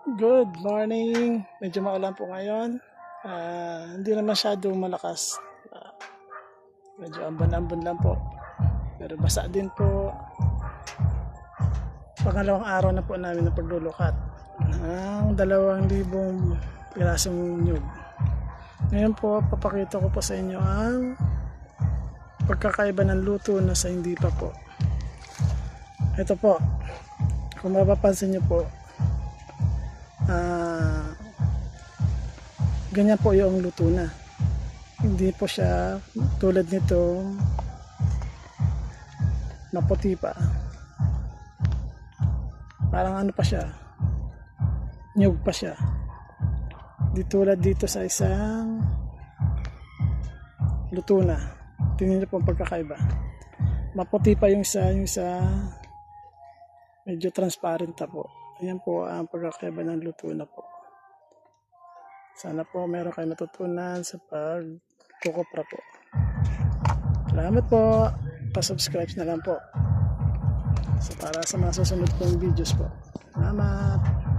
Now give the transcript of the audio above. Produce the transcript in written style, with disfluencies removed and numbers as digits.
Good morning. Medyo maulan po ngayon. Hindi na masyado malakas. Medyo ambon-ambon lang po. Pero basa din po. Pangalawang araw na po namin na paglulukat. Ang 2,000 pirasong nyug. Ngayon po, papakita ko po sa inyo ang pagkakaiba ng luto na sa hindi pa po. Ito po. Kung mapapansin nyo po, ganyan po yung luto na. Hindi po siya tulad nito maputi pa. Parang ano pa siya, nyug pa siya. Di tulad dito sa isang luto na. Tingnan niyo po ang pagkakaiba. Maputi pa yung isa medyo transparent na po. Ayan po ang pagkakaiba ng luto na po. Sana po meron kayo natutunan sa pagkukopra po. Salamat po. Pa-subscribe na lang po. So para sa mga susunod pong videos po. Salamat.